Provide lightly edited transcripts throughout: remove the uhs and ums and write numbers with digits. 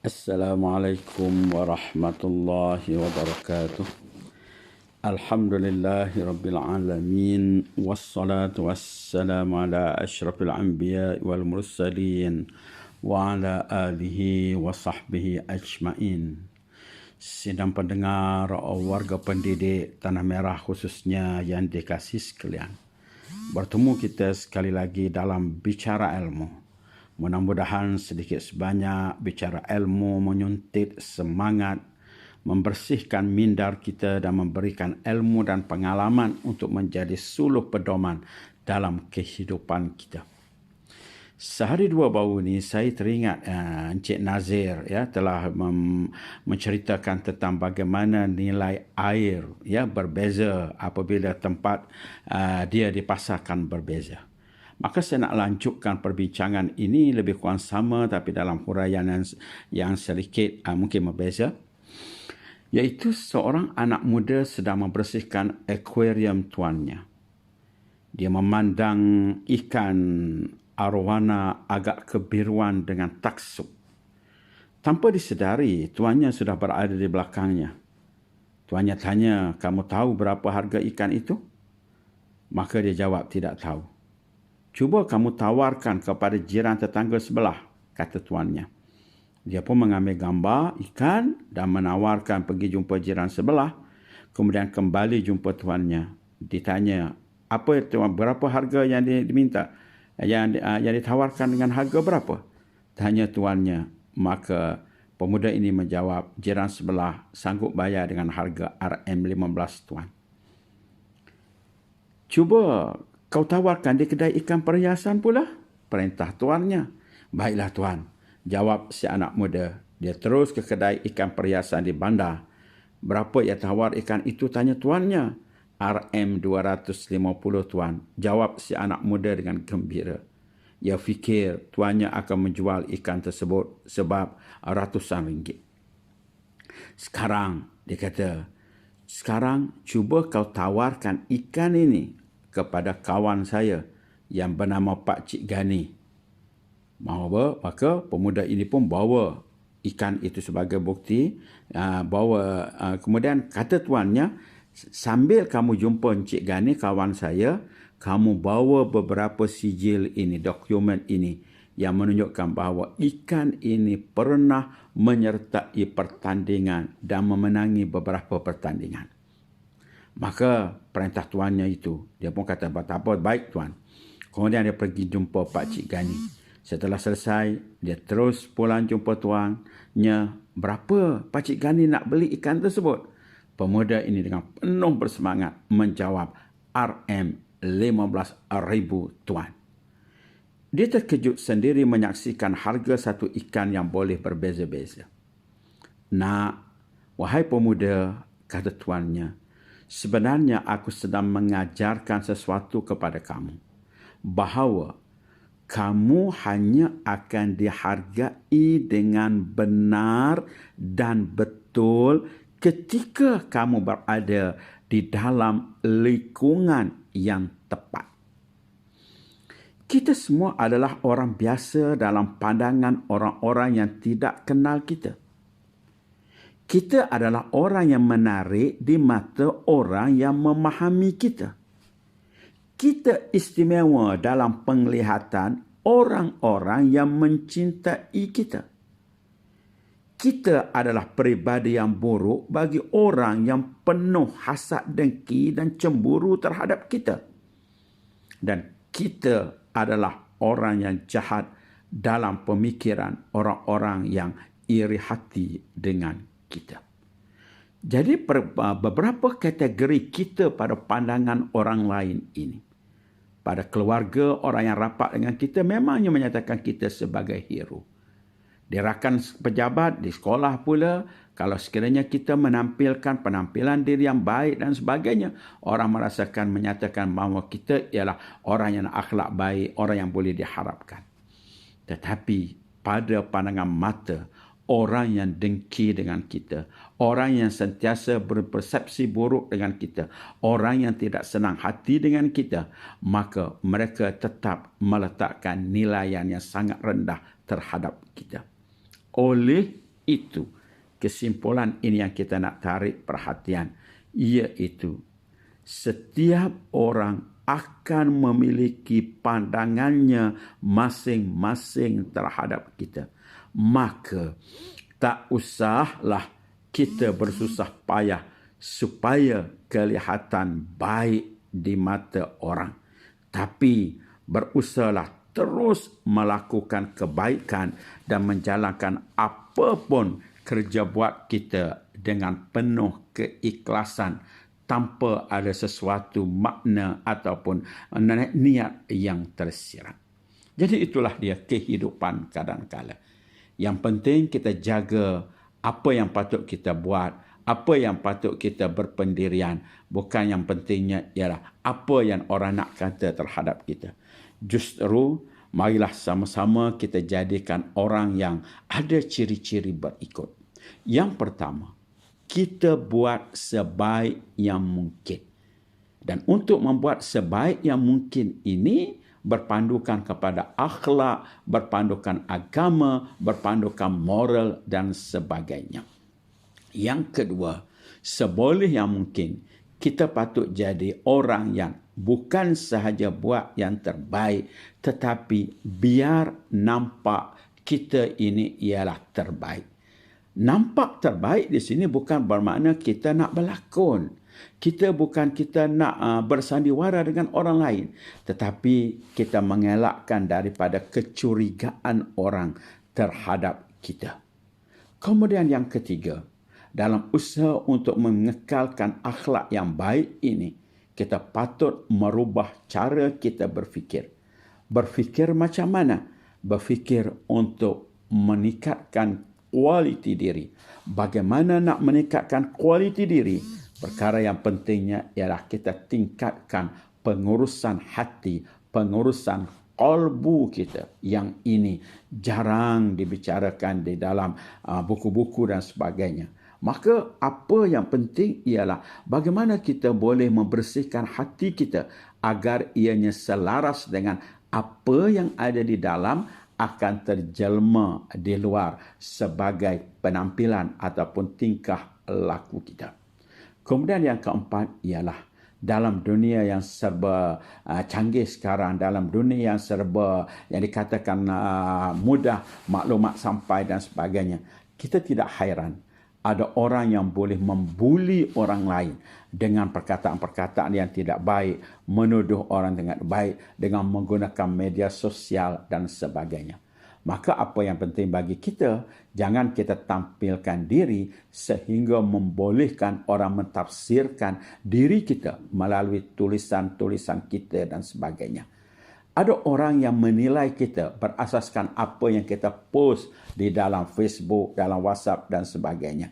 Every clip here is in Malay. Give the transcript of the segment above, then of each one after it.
Assalamualaikum warahmatullahi wabarakatuh. Alhamdulillahi rabbil alamin. Wassalatu wassalamu ala ashrafil anbiya wal mursalin wa ala alihi wa sahbihi ajma'in. Sidang pendengar, warga pendidik Tanah Merah khususnya yang dikasih sekalian. Bertemu kita sekali lagi dalam Bicara Ilmu. Mudah-mudahan sedikit sebanyak bicara ilmu menyuntik semangat, membersihkan mindar kita dan memberikan ilmu dan pengalaman untuk menjadi suluh pedoman dalam kehidupan kita. Sehari dua baru ini saya teringat Encik Nazir telah menceritakan tentang bagaimana nilai air berbeza apabila tempat dia dipasarkan berbeza. Maka saya nak lanjutkan perbincangan ini lebih kurang sama tapi dalam huraian yang sedikit mungkin berbeza. Iaitu seorang anak muda sedang membersihkan akuarium tuannya. Dia memandang ikan arwana agak kebiruan dengan taksub. Tanpa disedari, tuannya sudah berada di belakangnya. Tuannya tanya, "Kamu tahu berapa harga ikan itu?" Maka dia jawab, "Tidak tahu." "Cuba kamu tawarkan kepada jiran tetangga sebelah," kata tuannya. Dia pun mengambil gambar ikan dan menawarkan pergi jumpa jiran sebelah. Kemudian kembali jumpa tuannya. Ditanya, "Apa tuan, berapa harga yang diminta? Yang ditawarkan dengan harga berapa?" Tanya tuannya. Maka pemuda ini menjawab, "Jiran sebelah sanggup bayar dengan harga RM15 tuan." "Cuba kau tawarkan di kedai ikan perhiasan pula," perintah tuannya. "Baiklah tuan," jawab si anak muda. Dia terus ke kedai ikan perhiasan di bandar. "Berapa ia tawar ikan itu?" tanya tuannya. "RM250 tuan," jawab si anak muda dengan gembira. Ia fikir tuannya akan menjual ikan tersebut sebab ratusan ringgit. Dia kata, "Sekarang cuba kau tawarkan ikan ini kepada kawan saya yang bernama Pak Cik Gani." Maka pemuda ini pun bawa ikan itu sebagai bukti. Kemudian kata tuannya, "Sambil kamu jumpa Encik Gani, kawan saya, kamu bawa beberapa sijil ini, dokumen ini yang menunjukkan bahawa ikan ini pernah menyertai pertandingan dan memenangi beberapa pertandingan." Maka perintah tuannya itu, dia pun kata, "Tak apa, baik tuan." Kemudian dia pergi jumpa Pak Cik Gani. Setelah selesai, dia terus pulang jumpa tuannya. "Berapa Pak Cik Gani nak beli ikan tersebut?" Pemuda ini dengan penuh bersemangat menjawab, "RM15,000 tuan." Dia terkejut sendiri menyaksikan harga satu ikan yang boleh berbeza-beza. "Nak, wahai pemuda," kata tuannya, "sebenarnya aku sedang mengajarkan sesuatu kepada kamu. Bahawa kamu hanya akan dihargai dengan benar dan betul ketika kamu berada di dalam lingkungan yang tepat." Kita semua adalah orang biasa dalam pandangan orang-orang yang tidak kenal kita. Kita adalah orang yang menarik di mata orang yang memahami kita. Kita istimewa dalam penglihatan orang-orang yang mencintai kita. Kita adalah peribadi yang buruk bagi orang yang penuh hasad dengki dan cemburu terhadap kita. Dan kita adalah orang yang jahat dalam pemikiran orang-orang yang iri hati dengan kita. Jadi beberapa kategori kita pada pandangan orang lain ini. Pada keluarga, orang yang rapat dengan kita memangnya menyatakan kita sebagai hero. Di rakan pejabat, di sekolah pula, kalau sekiranya kita menampilkan penampilan diri yang baik dan sebagainya, orang merasakan menyatakan bahawa kita ialah orang yang akhlak baik, orang yang boleh diharapkan. Tetapi pada pandangan mata, orang yang dengki dengan kita, orang yang sentiasa berpersepsi buruk dengan kita, orang yang tidak senang hati dengan kita, maka mereka tetap meletakkan nilaian yang sangat rendah terhadap kita. Oleh itu, kesimpulan ini yang kita nak tarik perhatian, iaitu setiap orang akan memiliki pandangannya masing-masing terhadap kita. Maka tak usahlah kita bersusah payah supaya kelihatan baik di mata orang. Tapi berusahalah terus melakukan kebaikan dan menjalankan apapun kerja buat kita dengan penuh keikhlasan tanpa ada sesuatu makna ataupun niat yang tersirat. Jadi itulah dia kehidupan kadangkala. Yang penting kita jaga apa yang patut kita buat, apa yang patut kita berpendirian. Bukan yang pentingnya ialah apa yang orang nak kata terhadap kita. Justru, marilah sama-sama kita jadikan orang yang ada ciri-ciri berikut. Yang pertama, kita buat sebaik yang mungkin. Dan untuk membuat sebaik yang mungkin ini, berpandukan kepada akhlak, berpandukan agama, berpandukan moral dan sebagainya. Yang kedua, seboleh yang mungkin, kita patut jadi orang yang bukan sahaja buat yang terbaik, tetapi biar nampak kita ini ialah terbaik. Nampak terbaik di sini bukan bermakna kita nak berlakon. Kita nak bersandiwara dengan orang lain. Tetapi kita mengelakkan daripada kecurigaan orang terhadap kita. Kemudian yang ketiga, dalam usaha untuk mengekalkan akhlak yang baik ini, kita patut merubah cara kita berfikir. Berfikir macam mana? Berfikir untuk meningkatkan kualiti diri. Bagaimana nak meningkatkan kualiti diri? Perkara yang pentingnya ialah kita tingkatkan pengurusan hati, pengurusan kalbu kita. Yang ini jarang dibicarakan di dalam buku-buku dan sebagainya. Maka apa yang penting ialah bagaimana kita boleh membersihkan hati kita agar ianya selaras dengan apa yang ada di dalam akan terjelma di luar sebagai penampilan ataupun tingkah laku kita. Kemudian yang keempat ialah dalam dunia yang serba canggih sekarang, dalam dunia yang serba yang dikatakan mudah maklumat sampai dan sebagainya, kita tidak hairan ada orang yang boleh membuli orang lain dengan perkataan-perkataan yang tidak baik, menuduh orang dengan baik dengan menggunakan media sosial dan sebagainya. Maka apa yang penting bagi kita, jangan kita tampilkan diri sehingga membolehkan orang mentafsirkan diri kita melalui tulisan-tulisan kita dan sebagainya. Ada orang yang menilai kita berasaskan apa yang kita post di dalam Facebook, dalam WhatsApp dan sebagainya.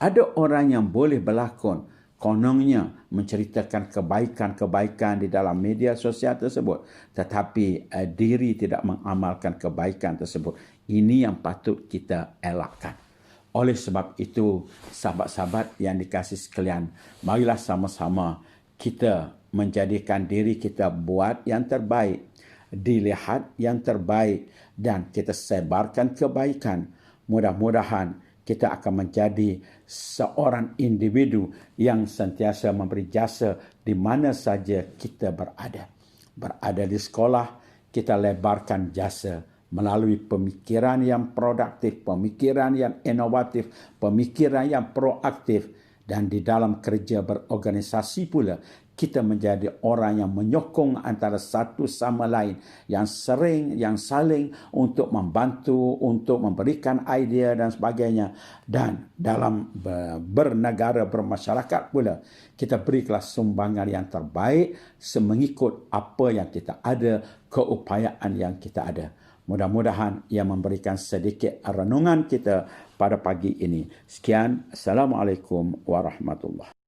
Ada orang yang boleh berlakon, kononnya menceritakan kebaikan-kebaikan di dalam media sosial tersebut, tetapi diri tidak mengamalkan kebaikan tersebut. Ini yang patut kita elakkan. Oleh sebab itu, sahabat-sahabat yang dikasihi sekalian, marilah sama-sama kita menjadikan diri kita buat yang terbaik, dilihat yang terbaik, dan kita sebarkan kebaikan. Mudah-mudahan kita akan menjadi seorang individu yang sentiasa memberi jasa di mana saja kita berada. Berada di sekolah, kita lebarkan jasa melalui pemikiran yang produktif, pemikiran yang inovatif, pemikiran yang proaktif. Dan di dalam kerja berorganisasi pula, kita menjadi orang yang menyokong antara satu sama lain, yang saling untuk membantu, untuk memberikan idea dan sebagainya. Dan dalam bernegara, bermasyarakat pula, kita berilah sumbangan yang terbaik semengikut apa yang kita ada, keupayaan yang kita ada. Mudah-mudahan ia memberikan sedikit renungan kita pada pagi ini. Sekian, Assalamualaikum warahmatullahi wabarakatuh.